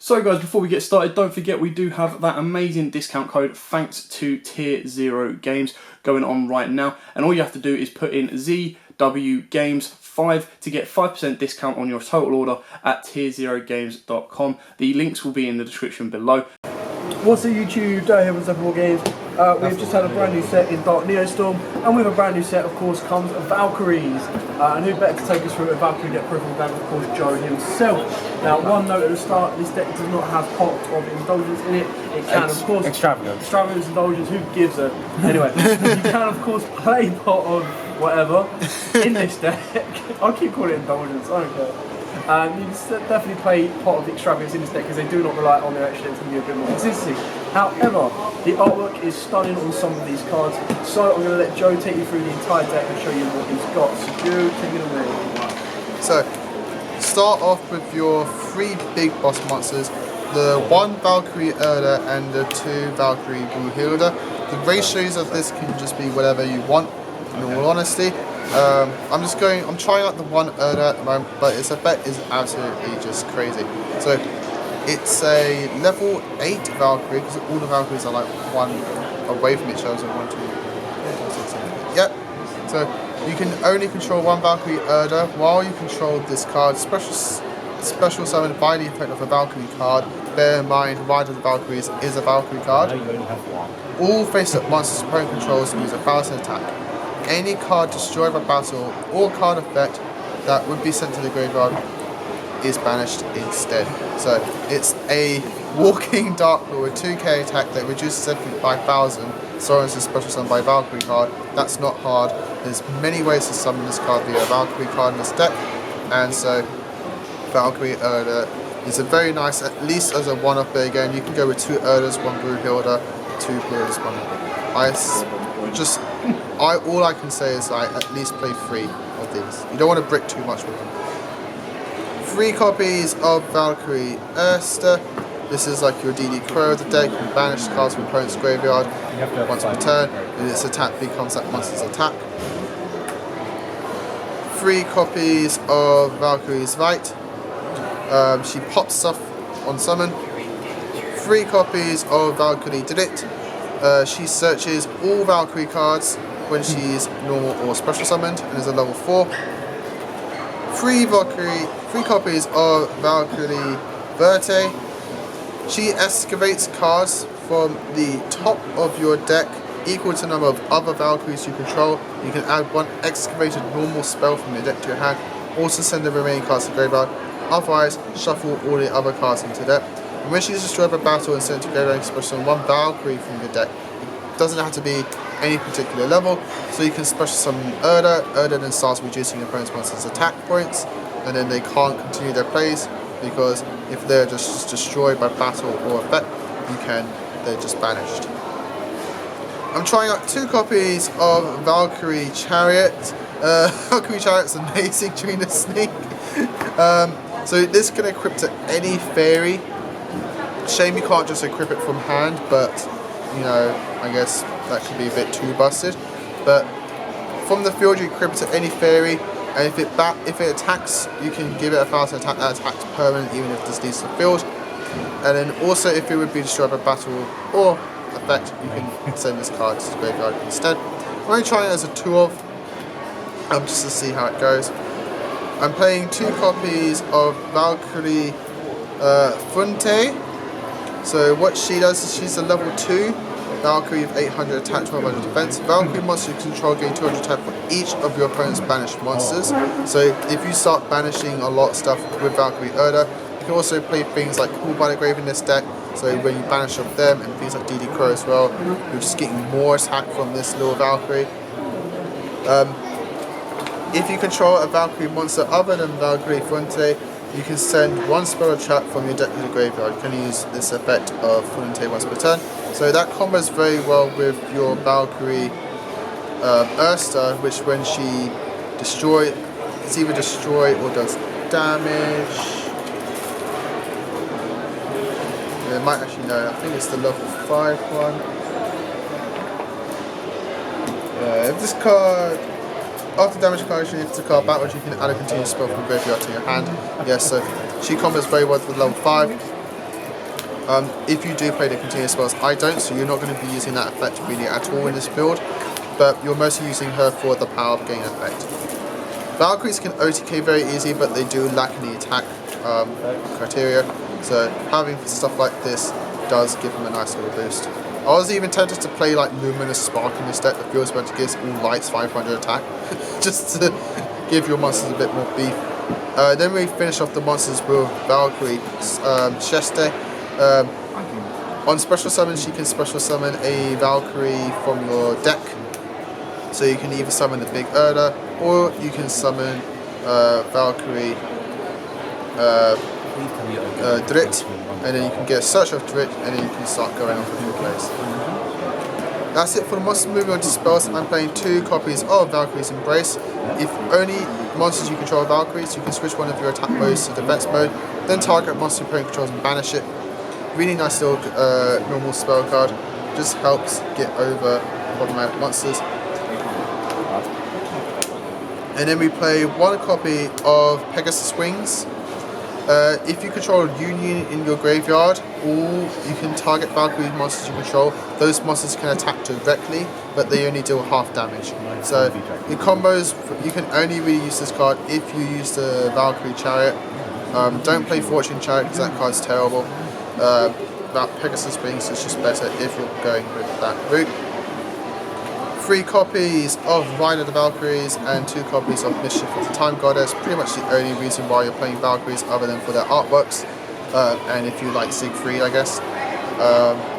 So guys, before we get started, don't forget we do have that amazing discount code thanks to Tier 0 Games going on right now. And all you have to do is put in ZWGames5 to get 5% discount on your total order at tier0games.com. The links will be in the description below. What's up YouTube, Joe here with several games. We've just had a brand new set in Dark Neostorm, and with a brand new set of course comes Valkyries. And who better to take us through a Valkyrie deck profile than of course Joe himself. Now one note at the start, this deck does not have pot of indulgence in it. It can of course... Extravagance, indulgence, who gives a... Anyway, you can of course play pot of whatever in this deck. I'll keep calling it indulgence, I don't care. You can definitely play pot of extravagance in this deck because they do not rely on their extra decks to give you a bit more consistency. However, the artwork is stunning on some of these cards, so I'm going to let Joe take you through the entire deck and show you what he's got. So Joe, take it away. So, start off with your 3 big boss monsters, the 1 Valkyrie Erda and the 2 Valkyrie Brunhilde. The ratios of this can just be whatever you want, in all honesty. I'm trying out the 1 Erda at the moment, but its effect is absolutely just crazy. So it's a level 8 Valkyrie, because all the Valkyries are like 1 away from each other, so 1, 2, 3, 4, 6, 7, 8. Yep. So you can only control 1 Valkyrie Erda while you control this card, special summoned by the effect of a Valkyrie card. Bear in mind, Ride of the Valkyries is a Valkyrie card. No, you only have 1. All face-up monsters opponent controls use a 1,000 attack. Any card destroyed by battle or card effect that would be sent to the graveyard is banished instead. So it's a walking Dark Lord with 2k attack that reduces everything by 1,000. So it's a special summon by Valkyrie card. That's not hard. There's many ways to summon this card via a Valkyrie card in this deck, and so Valkyrie Erda is a very nice, at least as a one-off. But again, you can go with 2 Erdas, 1 Brunhilde, 2 Brunhildes, 1 all I can say is I at least play 3 of these. You don't want to brick too much with them. 3 copies of Valkyrie Ersta. This is like your DD Crow of the deck. You can banish cards from opponent's graveyard once per turn, and its attack becomes that monster's attack. 3 copies of Valkyrie's Vite. She pops stuff on summon. 3 copies of Valkyrie Drit. She searches all Valkyrie cards when she's normal or special summoned and is a level 4. 3 copies of Valkyrie Verte. She excavates cards from the top of your deck equal to the number of other Valkyries you control. You can add 1 excavated normal spell from your deck to your hand. Also send the remaining cards to the graveyard. Otherwise, shuffle all the other cards into deck. And when she's destroyed by battle and sent to graveyard, you can special summon 1 Valkyrie from your deck. It doesn't have to be any particular level, so you can special summon Erda. Erda then starts reducing your opponent's monsters' attack points, and then they can't continue their plays, because if they're just destroyed by battle or effect, they're just banished. I'm trying out 2 copies of Valkyrie Chariot. Valkyrie Chariot's amazing during the sneak. So this can equip to any fairy. Shame you can't just equip it from hand, but you know, I guess that could be a bit too busted. But from the field you equip it to any fairy, and if it attacks, you can give it a 1,000 attack that attacks permanent even if this leaves the field. And then also if it would be destroyed by battle or effect, you can send this card to the graveyard instead. I'm only trying it as a 2-of, just to see how it goes. I'm playing 2 copies of Valkyrie Funte. So what she does is she's a level 2 Valkyrie with 800 attack, 1200 defense. Valkyrie monsters you control gain 200 attack for each of your opponent's banished monsters. So if you start banishing a lot of stuff with Valkyrie Erda, you can also play things like Call by the Grave in this deck. So when you banish off them, and things like DD Crow as well, you're just getting more attack from this little Valkyrie. If you control a Valkyrie monster other than Valkyrie Funte, you can send 1 spell or trap from your deck to the graveyard. You can use this effect of Funte once per turn. So that combos very well with your Valkyrie Ersta, which when she destroys, it's either destroy or does damage. Yeah, I might actually know, I think it's the level 5 one. Yeah, if this card, after damage calculation, if it's a card backwards, you can add a continuous spell from the graveyard to your hand. Yes, so she combos very well with level 5. If you do play the continuous spells, I don't, so you're not going to be using that effect really at all in this build, but you're mostly using her for the power of gain effect. Valkyries can OTK very easy, but they do lack any attack criteria, so having stuff like this does give them a nice little boost. I was even tempted to play like Luminous Spark in this deck that feels meant to give all lights 500 attack, just to give your monsters a bit more beef. Then we finish off the monsters with Valkyrie Sheste. On special summon, she can special summon a Valkyrie from your deck. So you can either summon the big Erda, or you can summon Valkyrie Drit, and then you can get a search of Drit, and then you can start going off with your plays. That's it for the monster. Moving on to spells, I'm playing 2 copies of Valkyrie's Embrace. If only monsters you control are Valkyries, you can switch one of your attack modes to defense mode, then target a monster your opponent controls and banish it. Really nice little normal spell card, just helps get over problematic monsters. And then we play 1 copy of Pegasus Wings. If you control Union in your graveyard, or you can target Valkyrie monsters you control, those monsters can attack directly, but they only deal half damage. So the combos, you can only really use this card if you use the Valkyrie Chariot. Don't play Fortune Chariot because that card's terrible. That Pegasus Wings is just better if you're going with that route. 3 copies of Ride of the Valkyries and 2 copies of Mischief of the Time Goddess. Pretty much the only reason why you're playing Valkyries other than for their artworks. And if you like Siegfried, I guess.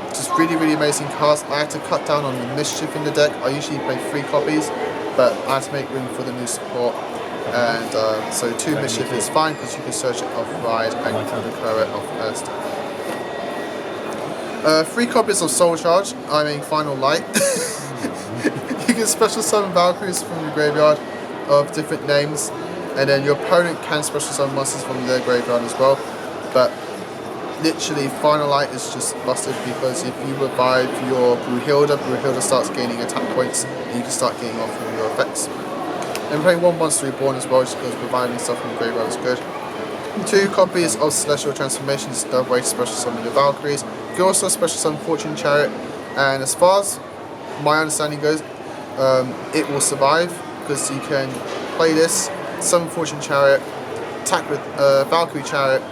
Just really amazing cards. I had to cut down on the Mischief in the deck. I usually play 3 copies, but I had to make room for the new support. And so 2 Mischief is fine because you can search it off Ride and you can recur it off Erst. 3 copies of Soul Charge, I mean Final Light. You can special summon Valkyries from your graveyard of different names, and then your opponent can special summon monsters from their graveyard as well. But literally Final Light is just busted because if you revive your Brunhilde starts gaining attack points and you can start getting off from your effects. And playing 1 Monster Reborn as well, just because reviving stuff from the graveyard is good. 2 copies of Celestial Transformations, the way to special summon your Valkyries. You can also special summon Fortune Chariot, and as far as my understanding goes, it will survive because you can play this, summon Fortune Chariot, attack with Valkyrie Chariot,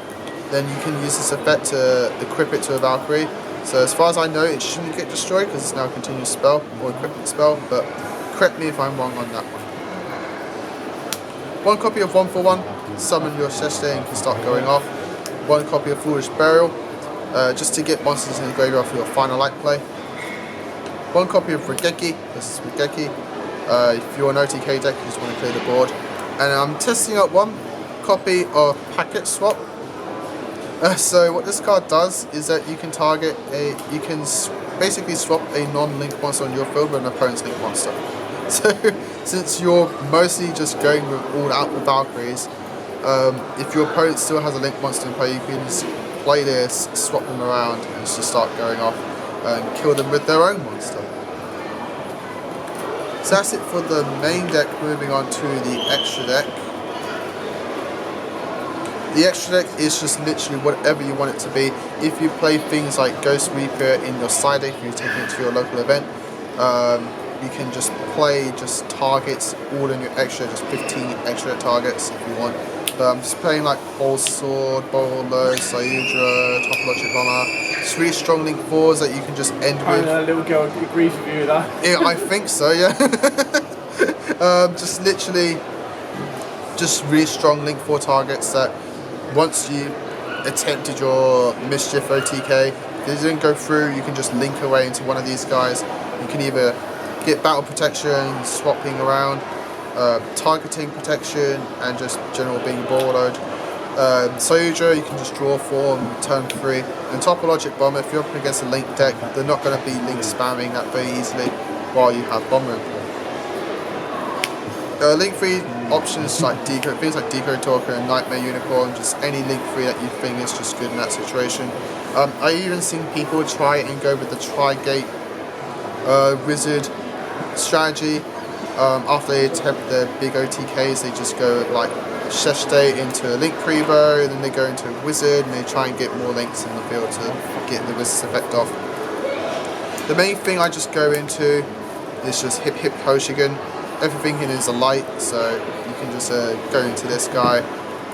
then you can use this effect to equip it to a Valkyrie. So as far as I know, it shouldn't get destroyed because it's now a continuous spell or equipment spell, but correct me if I'm wrong on that one. 1 copy of 1/1, summon your Sheste and you can start going off. 1 copy of Foolish Burial, just to get monsters in the graveyard for your Final Light play. 1 copy of Regeki, this is Regeki. If you're an OTK deck, you just want to clear the board. And I'm testing out 1 copy of Packet Swap. So what this card does is that you can target you can basically swap a non-link monster on your field with an opponent's link monster. So since you're mostly just going all out with Valkyries, if your opponent still has a link monster in play, you can just play this, swap them around, and just start going off and kill them with their own monster. So that's it for the main deck. Moving on to the extra deck. The extra deck is just literally whatever you want it to be. If you play things like Ghost Reaper in your side deck, if you're taking it to your local event, you can just play just targets all in your extra, just 15 extra targets if you want. But I'm just playing like Bold Sword, Bolo, Sayudra, Topologic Bomber. Just really strong link 4s that you can just end with. And little girl agrees with you with that. Yeah, I think so, yeah. Just literally, just really strong link 4 targets that once you attempted your Mischief OTK, if it didn't go through, you can just link away into one of these guys. You can either get battle protection, swapping around, targeting protection, and just general being borderload. Sayudra, you can just draw 4 on turn 3. And Topologic Bomber, if you're up against a link deck, they're not going to be link spamming that very easily while you have Bomber in play. Link 3 options like things like Deco Talker and Nightmare Unicorn, just any link 3 that you think is just good in that situation. I even seen people try and go with the Tri-Gate Wizard strategy. After they attempt their big OTKs, they just go like Sheshte into a Link Rebo, then they go into a Wizard and they try and get more links in the field to get the Wizard's effect off. The main thing I just go into is just Hip Hip Koshigan. Everything in is a light, so you can just go into this guy,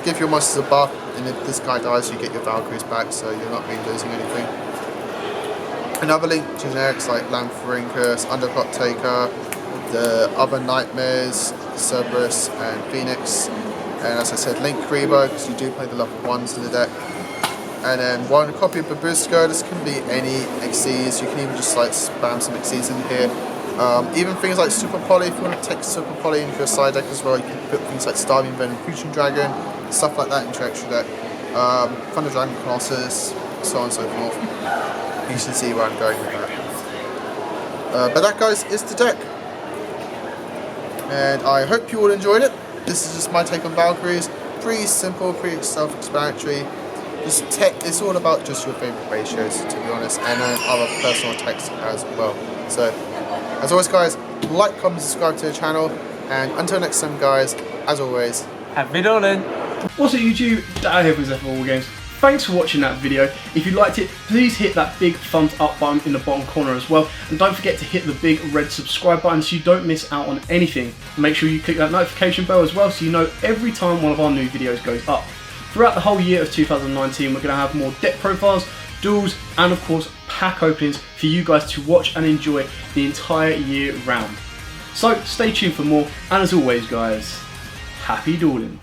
give your monsters a buff, and if this guy dies you get your Valkyries back, so you're not really losing anything. Another Link generics like Lamphrinkus, Underclock Taker, the other Nightmares, Cerberus and Phoenix, and as I said, Link Rebo, because you do play the level 1s in the deck. And then one copy of Babushka. This can be any XCs, you can even just like spam some XCs in here. Even things like Super Poly, if you want to take Super Poly into your side deck as well, you can put things like Starving Venom, Fusion Dragon, stuff like that into your extra deck. Thunder Dragon Colossus, so on and so forth. You should see where I'm going with that. But that, guys, is the deck. And I hope you all enjoyed it. This is just my take on Valkyries. Pretty simple, pretty self-explanatory. It's all about just your favourite ratios, to be honest, and then other personal attacks as well. So, as always, guys, like, comment, subscribe to the channel, and until next time, guys, as always, happy Dolan! What's up YouTube, Dan here from YUGIOH. Thanks for watching that video. If you liked it, please hit that big thumbs up button in the bottom corner as well. And don't forget to hit the big red subscribe button so you don't miss out on anything. Make sure you click that notification bell as well so you know every time one of our new videos goes up. Throughout the whole year of 2019, we're going to have more deck profiles, duels, and of course pack openings for you guys to watch and enjoy the entire year round. So stay tuned for more, and as always, guys, happy dueling.